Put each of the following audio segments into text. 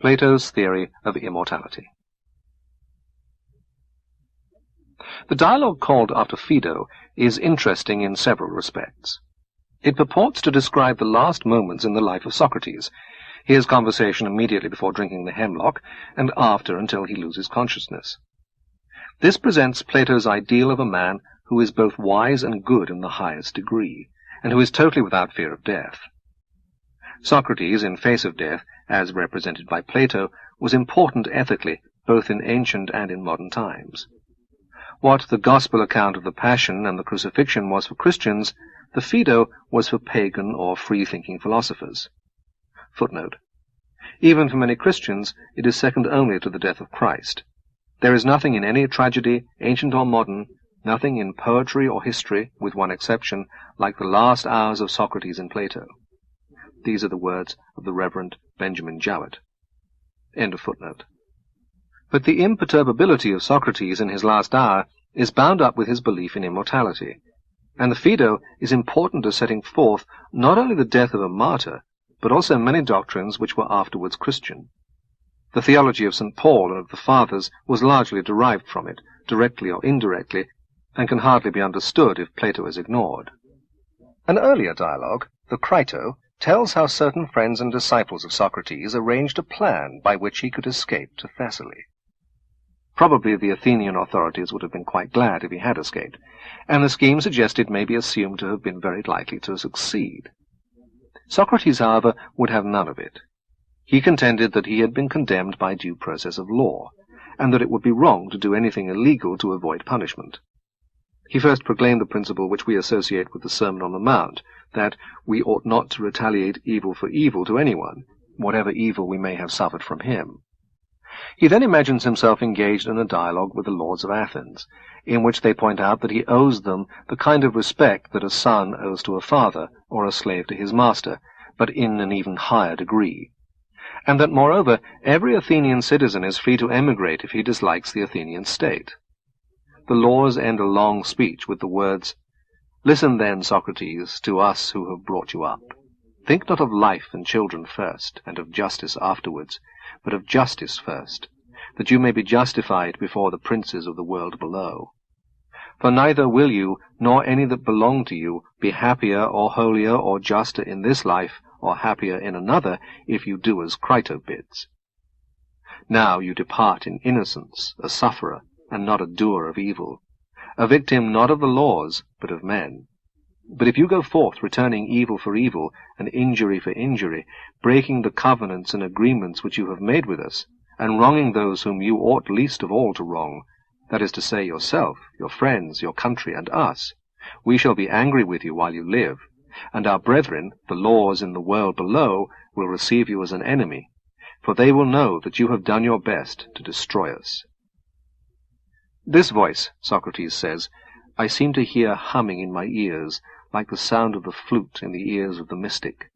Plato's theory of immortality. The dialogue called after Phaedo is interesting in several respects. It purports to describe the last moments in the life of Socrates, his conversation immediately before drinking the hemlock, and after until he loses consciousness. This presents Plato's ideal of a man who is both wise and good in the highest degree, and who is totally without fear of death. Socrates, in face of death, as represented by Plato, was important ethically, both in ancient and in modern times. What the Gospel account of the Passion and the Crucifixion was for Christians, the Phaedo was for pagan or free-thinking philosophers. Footnote. Even for many Christians, it is second only to the death of Christ. There is nothing in any tragedy, ancient or modern, nothing in poetry or history, with one exception, like the last hours of Socrates and Plato. These are the words of the Reverend Benjamin Jowett. End of footnote. But the imperturbability of Socrates in his last hour is bound up with his belief in immortality, and the Phaedo is important as setting forth not only the death of a martyr, but also many doctrines which were afterwards Christian. The theology of St. Paul and of the Fathers was largely derived from it, directly or indirectly, and can hardly be understood if Plato is ignored. An earlier dialogue, the Crito, tells how certain friends and disciples of Socrates arranged a plan by which he could escape to Thessaly. Probably the Athenian authorities would have been quite glad if he had escaped, and the scheme suggested may be assumed to have been very likely to succeed. Socrates, however, would have none of it. He contended that he had been condemned by due process of law, and that it would be wrong to do anything illegal to avoid punishment. He first proclaimed the principle which we associate with the Sermon on the Mount, that we ought not to retaliate evil for evil to anyone, whatever evil we may have suffered from him. He then imagines himself engaged in a dialogue with the lords of Athens, in which they point out that he owes them the kind of respect that a son owes to a father, or a slave to his master, but in an even higher degree, and that, moreover, every Athenian citizen is free to emigrate if he dislikes the Athenian state. The laws end a long speech with the words, "Listen then, Socrates, to us who have brought you up. Think not of life and children first, and of justice afterwards, but of justice first, that you may be justified before the princes of the world below. For neither will you, nor any that belong to you, be happier or holier or juster in this life, or happier in another, if you do as Crito bids. Now you depart in innocence, a sufferer, and not a doer of evil, a victim not of the laws, but of men. But if you go forth returning evil for evil, and injury for injury, breaking the covenants and agreements which you have made with us, and wronging those whom you ought least of all to wrong, that is to say yourself, your friends, your country, and us, we shall be angry with you while you live, and our brethren, the laws in the world below, will receive you as an enemy, for they will know that you have done your best to destroy us." This voice, Socrates says, I seem to hear humming in my ears, like the sound of the flute in the ears of the mystic.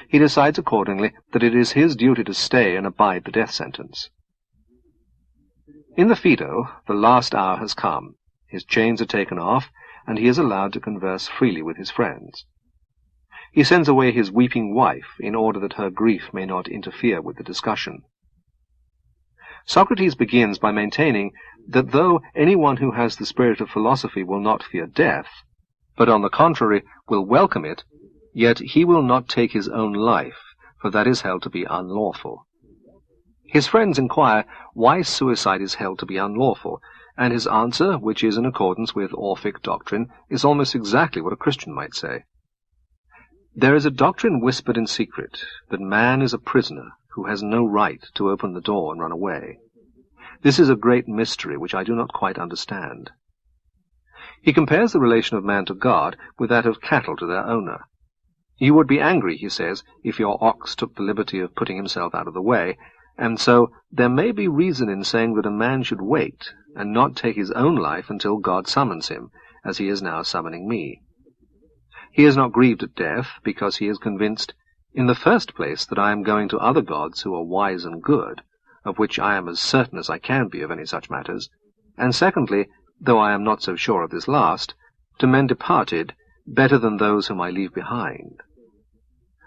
He decides accordingly that it is his duty to stay and abide the death sentence. In the Phaedo, the last hour has come, his chains are taken off, and he is allowed to converse freely with his friends. He sends away his weeping wife in order that her grief may not interfere with the discussion. Socrates begins by maintaining that though anyone who has the spirit of philosophy will not fear death, but on the contrary will welcome it, yet he will not take his own life, for that is held to be unlawful. His friends inquire why suicide is held to be unlawful, and his answer, which is in accordance with Orphic doctrine, is almost exactly what a Christian might say. There is a doctrine whispered in secret, that man is a prisoner who has no right to open the door and run away. This is a great mystery which I do not quite understand. He compares the relation of man to God with that of cattle to their owner. You would be angry, he says, if your ox took the liberty of putting himself out of the way, and so there may be reason in saying that a man should wait, and not take his own life until God summons him, as he is now summoning me. He is not grieved at death, because he is convinced, in the first place, that I am going to other gods who are wise and good, of which I am as certain as I can be of any such matters, and secondly, though I am not so sure of this last, to men departed, better than those whom I leave behind.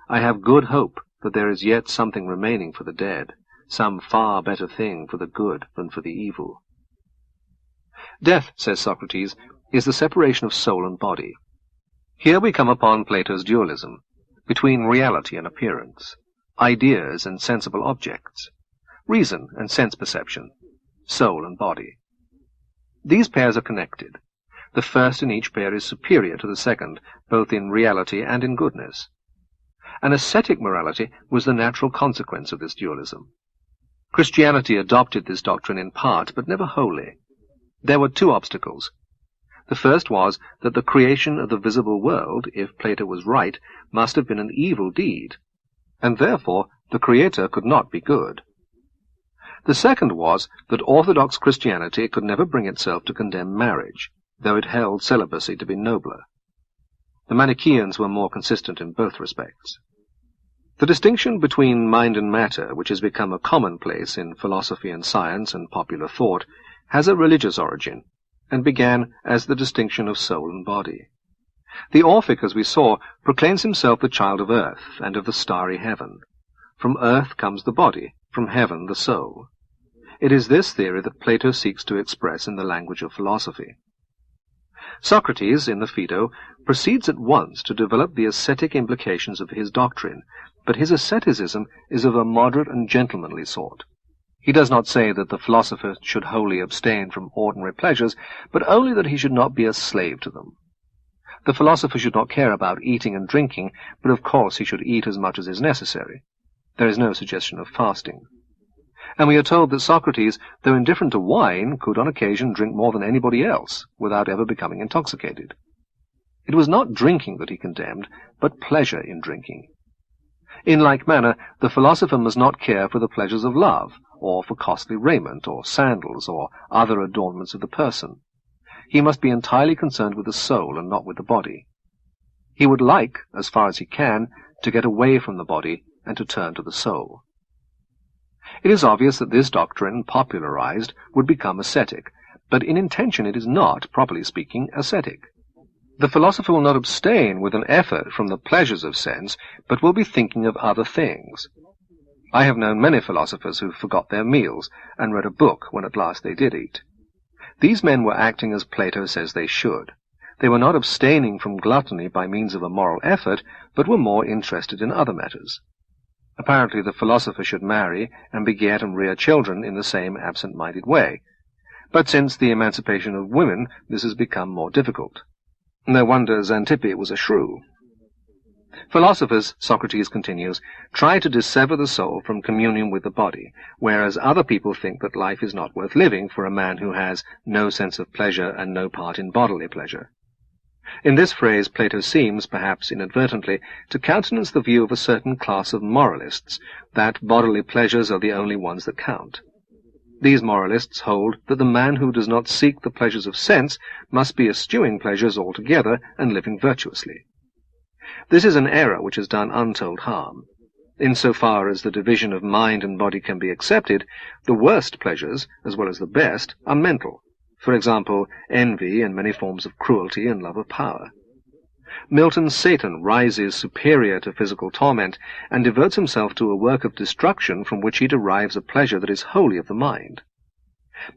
I have good hope that there is yet something remaining for the dead, some far better thing for the good than for the evil. Death, says Socrates, is the separation of soul and body. Here we come upon Plato's dualism, between reality and appearance, ideas and sensible objects, reason and sense perception, soul and body. These pairs are connected. The first in each pair is superior to the second, both in reality and in goodness. An ascetic morality was the natural consequence of this dualism. Christianity adopted this doctrine in part, but never wholly. There were two obstacles. The first was that the creation of the visible world, if Plato was right, must have been an evil deed, and therefore the Creator could not be good. The second was that orthodox Christianity could never bring itself to condemn marriage, though it held celibacy to be nobler. The Manichaeans were more consistent in both respects. The distinction between mind and matter, which has become a commonplace in philosophy and science and popular thought, has a religious origin, and began as the distinction of soul and body. The Orphic, as we saw, proclaims himself the child of earth and of the starry heaven. From earth comes the body, from heaven the soul. It is this theory that Plato seeks to express in the language of philosophy. Socrates, in the Phaedo, proceeds at once to develop the ascetic implications of his doctrine, but his asceticism is of a moderate and gentlemanly sort. He does not say that the philosopher should wholly abstain from ordinary pleasures, but only that he should not be a slave to them. The philosopher should not care about eating and drinking, but of course he should eat as much as is necessary. There is no suggestion of fasting. And we are told that Socrates, though indifferent to wine, could on occasion drink more than anybody else, without ever becoming intoxicated. It was not drinking that he condemned, but pleasure in drinking. In like manner, the philosopher must not care for the pleasures of love, or for costly raiment, or sandals, or other adornments of the person. He must be entirely concerned with the soul and not with the body. He would like, as far as he can, to get away from the body and to turn to the soul. It is obvious that this doctrine, popularized, would become ascetic, but in intention it is not, properly speaking, ascetic. The philosopher will not abstain with an effort from the pleasures of sense, but will be thinking of other things. I have known many philosophers who forgot their meals, and read a book when at last they did eat. These men were acting as Plato says they should. They were not abstaining from gluttony by means of a moral effort, but were more interested in other matters. Apparently the philosopher should marry and beget and rear children in the same absent-minded way. But since the emancipation of women, this has become more difficult. No wonder Xantippe was a shrew. Philosophers, Socrates continues, try to dissever the soul from communion with the body, whereas other people think that life is not worth living for a man who has no sense of pleasure and no part in bodily pleasure. In this phrase Plato seems, perhaps inadvertently, to countenance the view of a certain class of moralists, that bodily pleasures are the only ones that count. These moralists hold that the man who does not seek the pleasures of sense must be eschewing pleasures altogether and living virtuously. This is an error which has done untold harm. In so far as the division of mind and body can be accepted, the worst pleasures, as well as the best, are mental. For example, envy and many forms of cruelty and love of power. Milton's Satan rises superior to physical torment and devotes himself to a work of destruction from which he derives a pleasure that is wholly of the mind.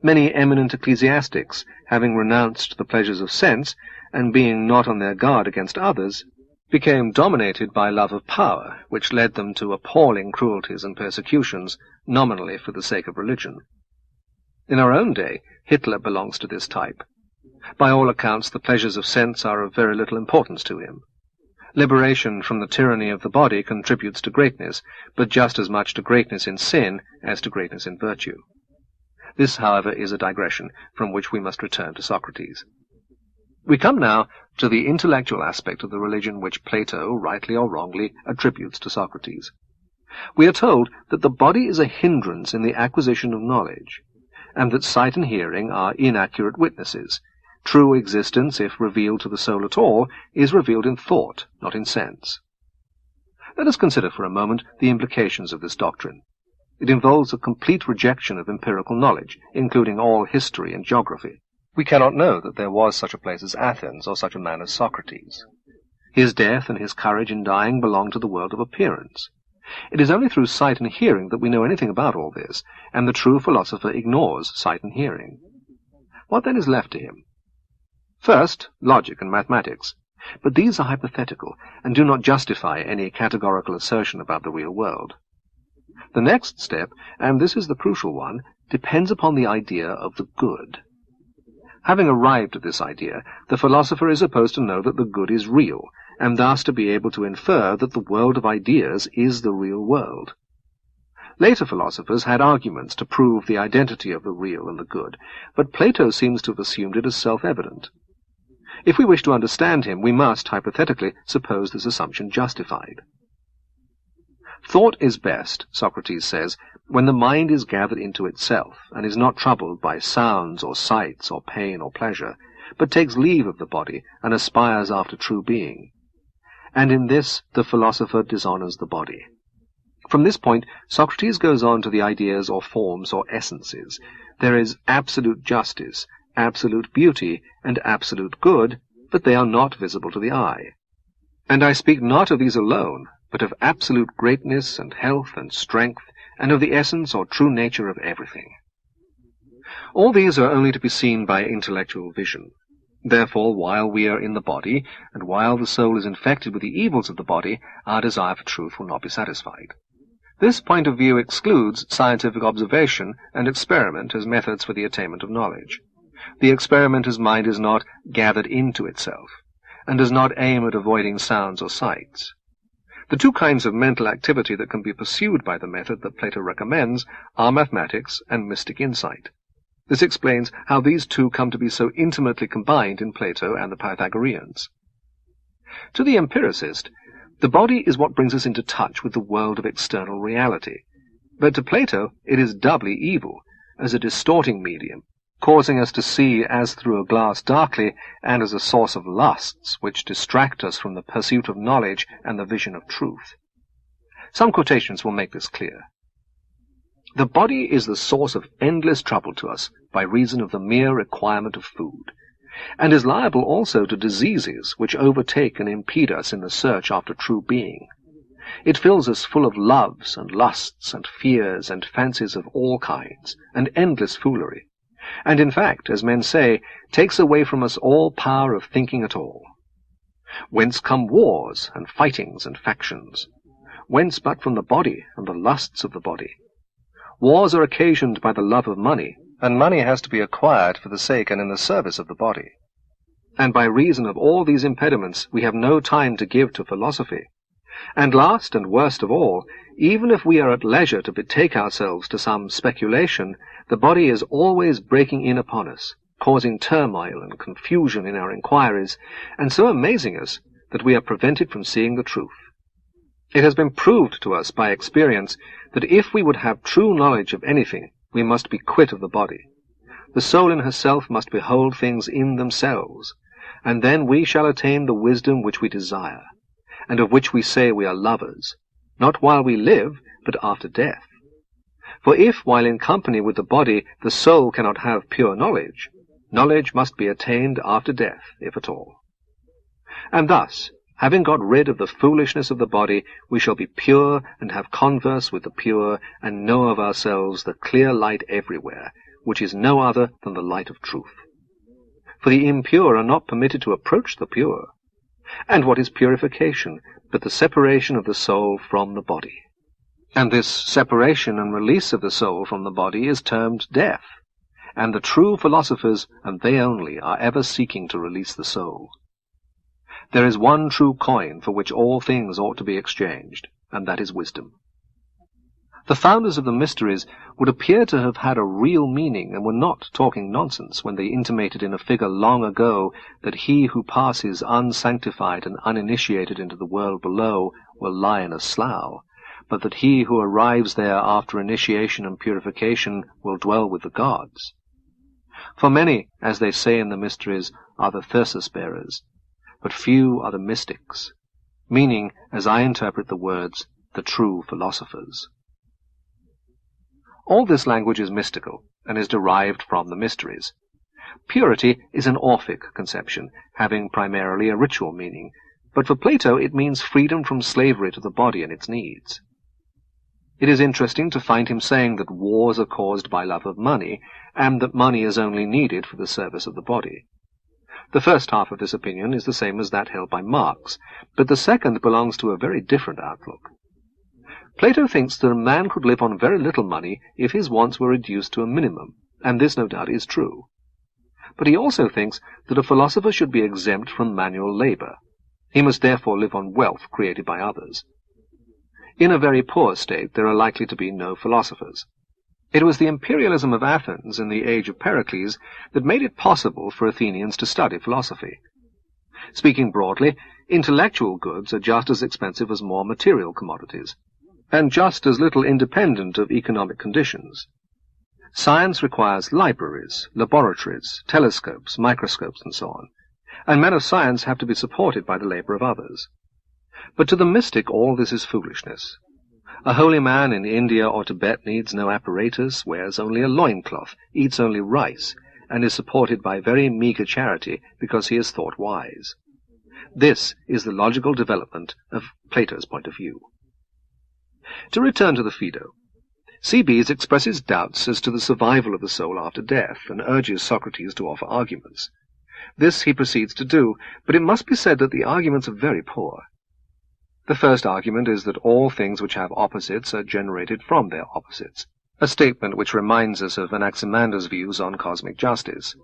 Many eminent ecclesiastics, having renounced the pleasures of sense, and being not on their guard against others, became dominated by love of power, which led them to appalling cruelties and persecutions, nominally for the sake of religion. In our own day, Hitler belongs to this type. By all accounts, the pleasures of sense are of very little importance to him. Liberation from the tyranny of the body contributes to greatness, but just as much to greatness in sin as to greatness in virtue. This, however, is a digression, from which we must return to Socrates. We come now to the intellectual aspect of the religion which Plato, rightly or wrongly, attributes to Socrates. We are told that the body is a hindrance in the acquisition of knowledge, and that sight and hearing are inaccurate witnesses. True existence, if revealed to the soul at all, is revealed in thought, not in sense. Let us consider for a moment the implications of this doctrine. It involves a complete rejection of empirical knowledge, including all history and geography. We cannot know that there was such a place as Athens, or such a man as Socrates. His death and his courage in dying belong to the world of appearance. It is only through sight and hearing that we know anything about all this, and the true philosopher ignores sight and hearing. What then is left to him? First, logic and mathematics, but these are hypothetical and do not justify any categorical assertion about the real world. The next step, and this is the crucial one, depends upon the idea of the good. Having arrived at this idea, the philosopher is supposed to know that the good is real, and thus to be able to infer that the world of ideas is the real world. Later philosophers had arguments to prove the identity of the real and the good, but Plato seems to have assumed it as self-evident. If we wish to understand him, we must, hypothetically, suppose this assumption justified. Thought is best, Socrates says, when the mind is gathered into itself, and is not troubled by sounds or sights or pain or pleasure, but takes leave of the body and aspires after true being. And in this the philosopher dishonors the body. From this point, Socrates goes on to the ideas or forms or essences. There is absolute justice, absolute beauty, and absolute good, but they are not visible to the eye. And I speak not of these alone, but of absolute greatness and health and strength, and of the essence or true nature of everything. All these are only to be seen by intellectual vision. Therefore, while we are in the body, and while the soul is infected with the evils of the body, our desire for truth will not be satisfied. This point of view excludes scientific observation and experiment as methods for the attainment of knowledge. The experimenter's mind is not gathered into itself, and does not aim at avoiding sounds or sights. The two kinds of mental activity that can be pursued by the method that Plato recommends are mathematics and mystic insight. This explains how these two come to be so intimately combined in Plato and the Pythagoreans. To the empiricist, the body is what brings us into touch with the world of external reality, but to Plato it is doubly evil, as a distorting medium, causing us to see as through a glass darkly, and as a source of lusts which distract us from the pursuit of knowledge and the vision of truth. Some quotations will make this clear. The body is the source of endless trouble to us by reason of the mere requirement of food, and is liable also to diseases which overtake and impede us in the search after true being. It fills us full of loves and lusts and fears and fancies of all kinds, and endless foolery, and in fact, as men say, takes away from us all power of thinking at all. Whence come wars and fightings and factions? Whence but from the body and the lusts of the body? Wars are occasioned by the love of money, and money has to be acquired for the sake and in the service of the body. And by reason of all these impediments we have no time to give to philosophy. And last and worst of all, even if we are at leisure to betake ourselves to some speculation, the body is always breaking in upon us, causing turmoil and confusion in our inquiries, and so amazing us that we are prevented from seeing the truth. It has been proved to us by experience that if we would have true knowledge of anything, we must be quit of the body. The soul in herself must behold things in themselves, and then we shall attain the wisdom which we desire, and of which we say we are lovers, not while we live, but after death. For if, while in company with the body, the soul cannot have pure knowledge, knowledge must be attained after death, if at all. And thus, having got rid of the foolishness of the body, we shall be pure and have converse with the pure, and know of ourselves the clear light everywhere, which is no other than the light of truth. For the impure are not permitted to approach the pure. And what is purification but the separation of the soul from the body? And this separation and release of the soul from the body is termed death, and the true philosophers, and they only, are ever seeking to release the soul. There is one true coin for which all things ought to be exchanged, and that is wisdom. The founders of the mysteries would appear to have had a real meaning and were not talking nonsense when they intimated in a figure long ago that he who passes unsanctified and uninitiated into the world below will lie in a slough, but that he who arrives there after initiation and purification will dwell with the gods. For many, as they say in the mysteries, are the thyrsus-bearers, but few are the mystics, meaning, as I interpret the words, the true philosophers. All this language is mystical, and is derived from the mysteries. Purity is an Orphic conception, having primarily a ritual meaning, but for Plato it means freedom from slavery to the body and its needs. It is interesting to find him saying that wars are caused by love of money, and that money is only needed for the service of the body. The first half of this opinion is the same as that held by Marx, but the second belongs to a very different outlook. Plato thinks that a man could live on very little money if his wants were reduced to a minimum, and this no doubt is true. But he also thinks that a philosopher should be exempt from manual labor. He must therefore live on wealth created by others. In a very poor state there are likely to be no philosophers. It was the imperialism of Athens in the age of Pericles that made it possible for Athenians to study philosophy. Speaking broadly, intellectual goods are just as expensive as more material commodities, and just as little independent of economic conditions. Science requires libraries, laboratories, telescopes, microscopes, and so on, and men of science have to be supported by the labor of others. But to the mystic all this is foolishness. A holy man in India or Tibet needs no apparatus, wears only a loincloth, eats only rice, and is supported by very meagre charity because he is thought wise. This is the logical development of Plato's point of view. To return to the Phaedo, Cebes expresses doubts as to the survival of the soul after death, and urges Socrates to offer arguments. This he proceeds to do, but it must be said that the arguments are very poor. The first argument is that all things which have opposites are generated from their opposites, a statement which reminds us of Anaximander's views on cosmic justice.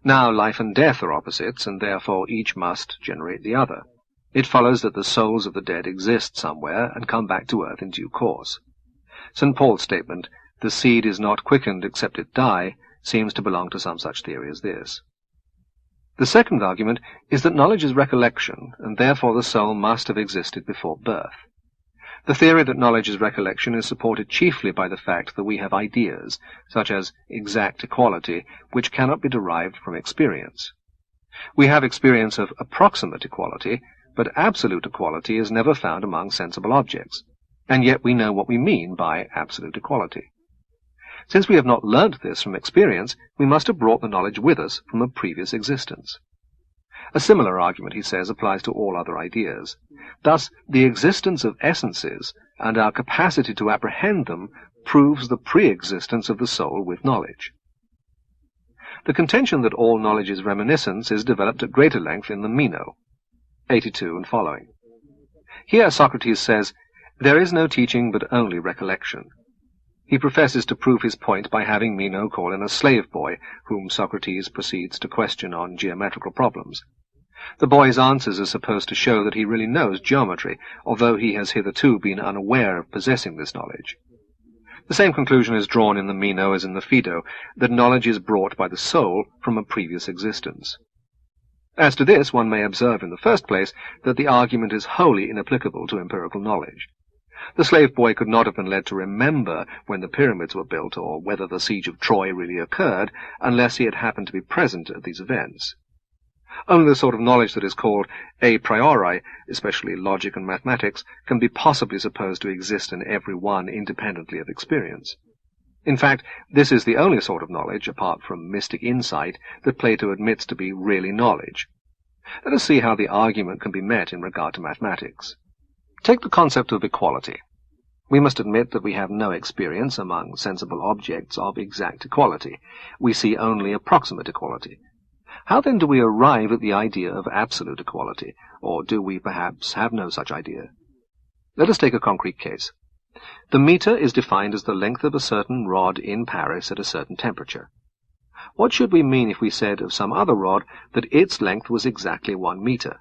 Now life and death are opposites, and therefore each must generate the other. It follows that the souls of the dead exist somewhere and come back to earth in due course. St. Paul's statement, "The seed is not quickened except it die," seems to belong to some such theory as this. The second argument is that knowledge is recollection, and therefore the soul must have existed before birth. The theory that knowledge is recollection is supported chiefly by the fact that we have ideas, such as exact equality, which cannot be derived from experience. We have experience of approximate equality, but absolute equality is never found among sensible objects, and yet we know what we mean by absolute equality. Since we have not learnt this from experience, we must have brought the knowledge with us from a previous existence. A similar argument, he says, applies to all other ideas. Thus, the existence of essences and our capacity to apprehend them proves the pre-existence of the soul with knowledge. The contention that all knowledge is reminiscence is developed at greater length in the Meno, 82 and following. Here Socrates says, "There is no teaching but only recollection." He professes to prove his point by having Meno call in a slave boy, whom Socrates proceeds to question on geometrical problems. The boy's answers are supposed to show that he really knows geometry, although he has hitherto been unaware of possessing this knowledge. The same conclusion is drawn in the Meno as in the Phaedo, that knowledge is brought by the soul from a previous existence. As to this, one may observe in the first place that the argument is wholly inapplicable to empirical knowledge. The slave boy could not have been led to remember when the pyramids were built or whether the siege of Troy really occurred unless he had happened to be present at these events. Only the sort of knowledge that is called a priori, especially logic and mathematics, can be possibly supposed to exist in every one independently of experience. In fact, this is the only sort of knowledge, apart from mystic insight, that Plato admits to be really knowledge. Let us see how the argument can be met in regard to mathematics. Take the concept of equality. We must admit that we have no experience among sensible objects of exact equality. We see only approximate equality. How then do we arrive at the idea of absolute equality, or do we perhaps have no such idea? Let us take a concrete case. The meter is defined as the length of a certain rod in Paris at a certain temperature. What should we mean if we said of some other rod that its length was exactly 1 meter?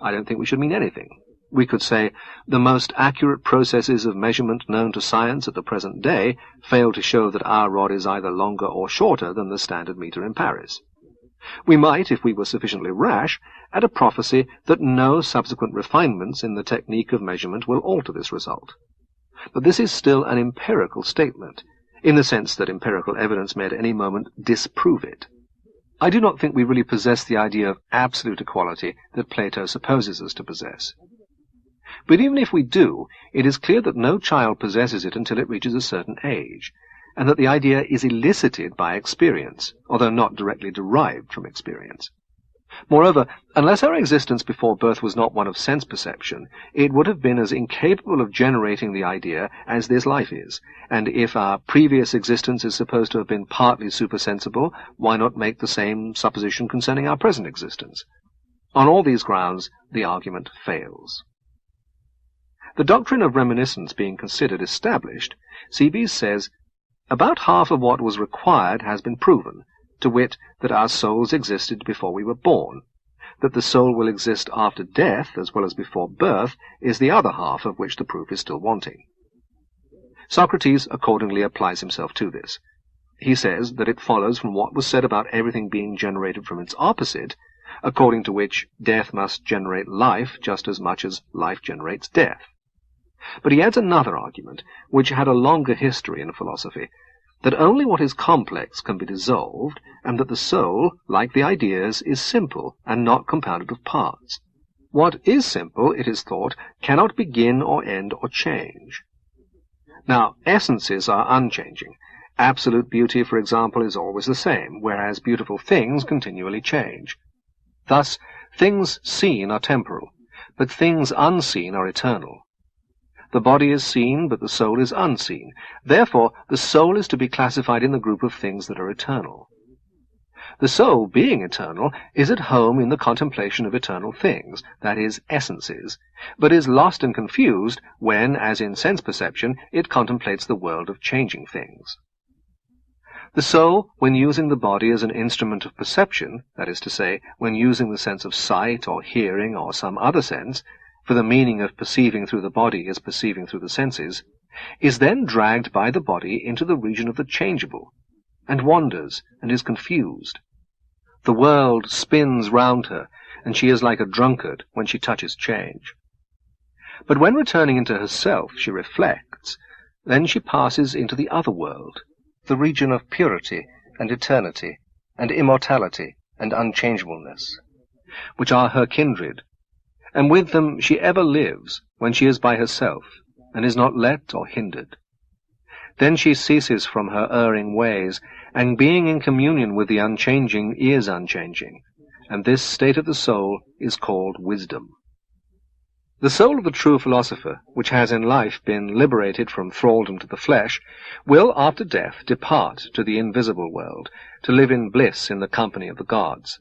I don't think we should mean anything. We could say, the most accurate processes of measurement known to science at the present day fail to show that our rod is either longer or shorter than the standard meter in Paris. We might, if we were sufficiently rash, add a prophecy that no subsequent refinements in the technique of measurement will alter this result. But this is still an empirical statement, in the sense that empirical evidence may at any moment disprove it. I do not think we really possess the idea of absolute equality that Plato supposes us to possess. But even if we do, it is clear that no child possesses it until it reaches a certain age, and that the idea is elicited by experience, although not directly derived from experience. Moreover, unless our existence before birth was not one of sense perception, it would have been as incapable of generating the idea as this life is, and if our previous existence is supposed to have been partly supersensible, why not make the same supposition concerning our present existence? On all these grounds, the argument fails. The doctrine of reminiscence being considered established, Cebes says, about half of what was required has been proven, to wit, that our souls existed before we were born. That the soul will exist after death as well as before birth is the other half of which the proof is still wanting. Socrates accordingly applies himself to this. He says that it follows from what was said about everything being generated from its opposite, according to which death must generate life just as much as life generates death. But he adds another argument, which had a longer history in philosophy, that only what is complex can be dissolved, and that the soul, like the ideas, is simple and not compounded of parts. What is simple, it is thought, cannot begin or end or change. Now, essences are unchanging. Absolute beauty, for example, is always the same, whereas beautiful things continually change. Thus, things seen are temporal, but things unseen are eternal. The body is seen, but the soul is unseen. Therefore, the soul is to be classified in the group of things that are eternal. The soul, being eternal, is at home in the contemplation of eternal things, that is, essences, but is lost and confused when, as in sense perception, it contemplates the world of changing things. The soul, when using the body as an instrument of perception, that is to say, when using the sense of sight or hearing or some other sense, for the meaning of perceiving through the body is perceiving through the senses, is then dragged by the body into the region of the changeable, and wanders and is confused. The world spins round her, and she is like a drunkard when she touches change. But when returning into herself she reflects, then she passes into the other world, the region of purity and eternity and immortality and unchangeableness, which are her kindred, and with them she ever lives when she is by herself, and is not let or hindered. Then she ceases from her erring ways, and being in communion with the unchanging is unchanging, and this state of the soul is called wisdom. The soul of the true philosopher, which has in life been liberated from thraldom to the flesh, will after death depart to the invisible world, to live in bliss in the company of the gods.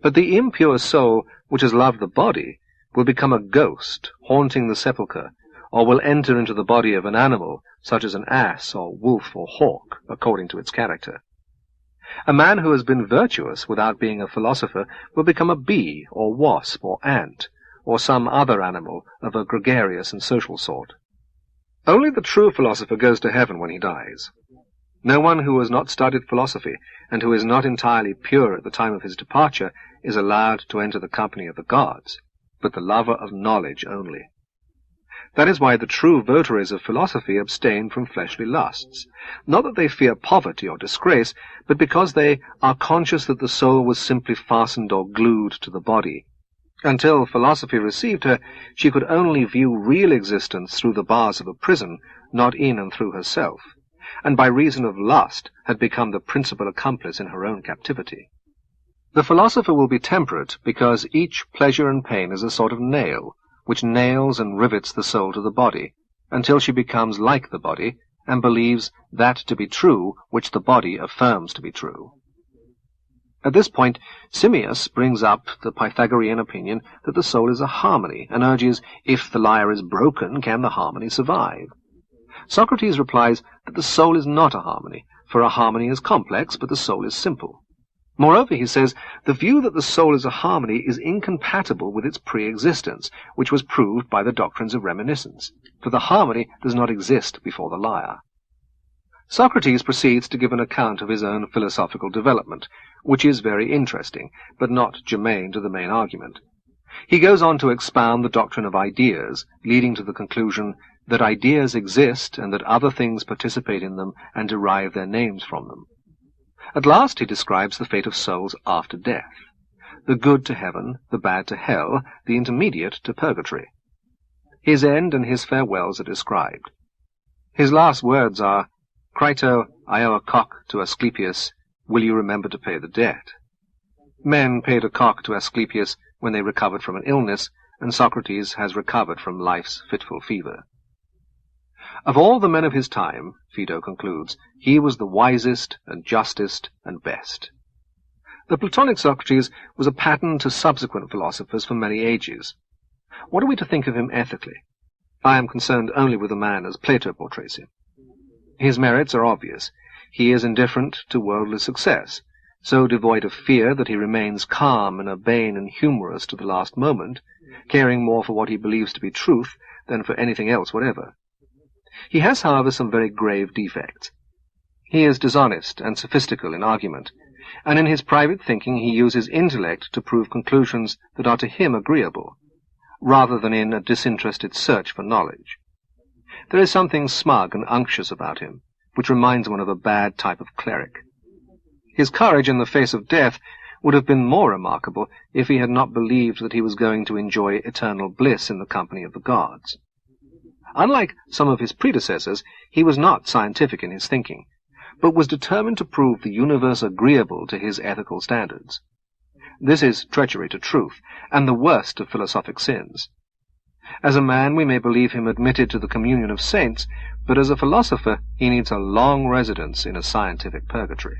But the impure soul, which has loved the body, will become a ghost, haunting the sepulchre, or will enter into the body of an animal, such as an ass or wolf or hawk, according to its character. A man who has been virtuous without being a philosopher will become a bee or wasp or ant, or some other animal of a gregarious and social sort. Only the true philosopher goes to heaven when he dies. No one who has not studied philosophy, and who is not entirely pure at the time of his departure, is allowed to enter the company of the gods, but the lover of knowledge only. That is why the true votaries of philosophy abstain from fleshly lusts, not that they fear poverty or disgrace, but because they are conscious that the soul was simply fastened or glued to the body. Until philosophy received her, she could only view real existence through the bars of a prison, not in and through herself, and by reason of lust had become the principal accomplice in her own captivity. The philosopher will be temperate because each pleasure and pain is a sort of nail, which nails and rivets the soul to the body, until she becomes like the body, and believes that to be true which the body affirms to be true. At this point, Simmias brings up the Pythagorean opinion that the soul is a harmony, and urges, if the lyre is broken, can the harmony survive? Socrates replies that the soul is not a harmony, for a harmony is complex, but the soul is simple. Moreover, he says, the view that the soul is a harmony is incompatible with its pre-existence, which was proved by the doctrines of reminiscence, for the harmony does not exist before the lyre. Socrates proceeds to give an account of his own philosophical development, which is very interesting, but not germane to the main argument. He goes on to expound the doctrine of ideas, leading to the conclusion that ideas exist and that other things participate in them and derive their names from them. At last he describes the fate of souls after death, the good to heaven, the bad to hell, the intermediate to purgatory. His end and his farewells are described. His last words are, "Crito, I owe a cock to Asclepius. Will you remember to pay the debt?" Men paid a cock to Asclepius when they recovered from an illness, and Socrates has recovered from life's fitful fever. Of all the men of his time, Phaedo concludes, he was the wisest and justest and best. The Platonic Socrates was a pattern to subsequent philosophers for many ages. What are we to think of him ethically? I am concerned only with the man as Plato portrays him. His merits are obvious. He is indifferent to worldly success, so devoid of fear that he remains calm and urbane and humorous to the last moment, caring more for what he believes to be truth than for anything else whatever. He has, however, some very grave defects. He is dishonest and sophistical in argument, and in his private thinking he uses intellect to prove conclusions that are to him agreeable, rather than in a disinterested search for knowledge. There is something smug and unctuous about him, which reminds one of a bad type of cleric. His courage in the face of death would have been more remarkable if he had not believed that he was going to enjoy eternal bliss in the company of the gods. Unlike some of his predecessors, he was not scientific in his thinking, but was determined to prove the universe agreeable to his ethical standards. This is treachery to truth, and the worst of philosophic sins. As a man we may believe him admitted to the communion of saints, but as a philosopher he needs a long residence in a scientific purgatory.